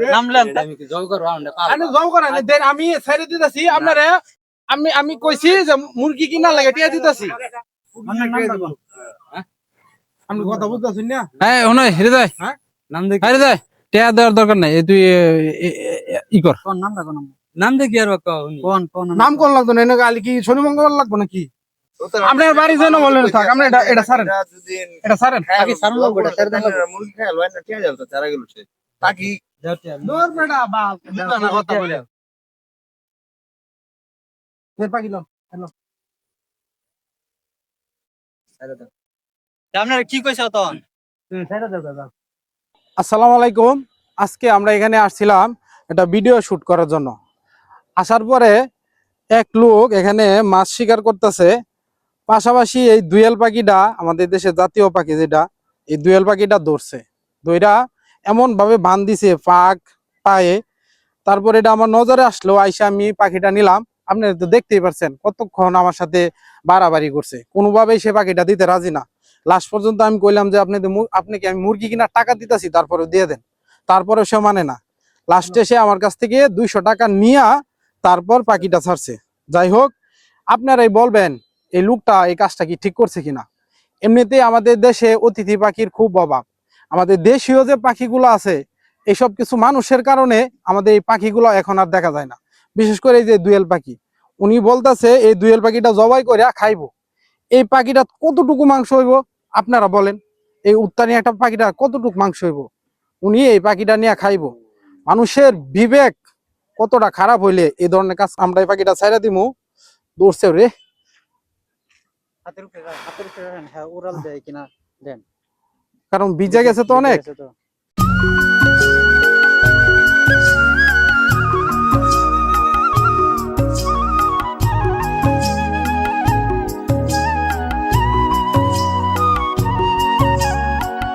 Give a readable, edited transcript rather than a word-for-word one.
নামলেন আমি কি জয় করব আমি জব করেন দেন আমি ছেড়ে দিতেছি আপনারে আমি কইছি যে মুরগি কিনা লাগে টিয়া দিতেছি আমি কথা বুঝতেছি না হ্যাঁ ওনাই হৃদয় হ্যাঁ নাম দেখি হৃদয় টিয়া দেওয়ার দরকার নাই তুই ই কর কোন নাম রাখো নাম নাম দেখি আর কোন কোন নাম কোন লাগতো না এনে গালি কি শনি মঙ্গল লাগবো নাকি আপনার বাড়ি যেন বলেন থাক আমরা এটা ছাড়েন এটা ছাড়েন আগে সারুন লাগবো এটা ছেড়ে দেন মুরগি খাই লয় না টিয়া যাবে তো তারা গেল সে তাকি দূর বেটা বাপ দিতা না কথা বলে ফের পাগিল হ্যালো আপনারা কি কইছো তখন ছেড়ে দাও দাদা আসসালামু আলাইকুম আজকে আমরা এখানে আসছিলাম একটা ভিডিও শুট করার জন্য আসার পরে এক লোক এখানে মাছ শিকার করতেছে পাশাপাশি এই দুয়েল পাখিটা আমাদের দেশের জাতীয় পাখি যেটা এই দুয়েল পাখিটা ধরছে দইরা এমন ভাবে বাঁধ দিছে পাক পায়ে তারপর এটা আমার নজরে আসলো আইসা আমি পাখিটা নিলাম আপনারা তো দেখতেই পারছেন কতক্ষণ আমার সাথে বাড়াবাড়ি করছে কোনোভাবেই সে পাখিটা দিতে রাজি না লাস্ট পর্যন্ত আমি কইলাম যে আপনাকে আমি মুরগি কিনার টাকা দিতেছি তারপরে দিয়ে দেন তারপরে সে মানে না লাস্টে সে আমার কাছ থেকে 200 টাকা নিয়ে তারপর পাখিটা ছাড়ছে যাই হোক আপনারাই বলবেন এই লোকটা এই কাজটা কি ঠিক করছে কিনা এমনিতেই আমাদের দেশে অতিথি পাখির খুব অভাব আমাদের দেশীয় যে পাখিগুলো আছে এইসব কিছু মানুষের কারণে আমাদের এই পাখিগুলো এখন আর দেখা যায় না বিশেষ করে এই যে দুয়েল পাখি উনি বলতেছে এই দুয়েল পাখিটা জবাই করে খাইবো এই পাখিটা কতটুকু মাংস হইব আপনারা বলেন এই উত্তানি একটা পাখিটা কতটুকু মাংস হইব উনি এই পাখিটা নিয়ে খাইবো মানুষের বিবেক কতটা খারাপ হইলে এই ধরনের কাজ আমরা এই পাখিটা ছাইরা দিমু দৌড়ছে রে হাতের উপরে রাখেন হ্যাঁ উড়াল দেয় কিনা দেন কারণ ভিজে গেছে তো অনেক ভিজে গেছে তো।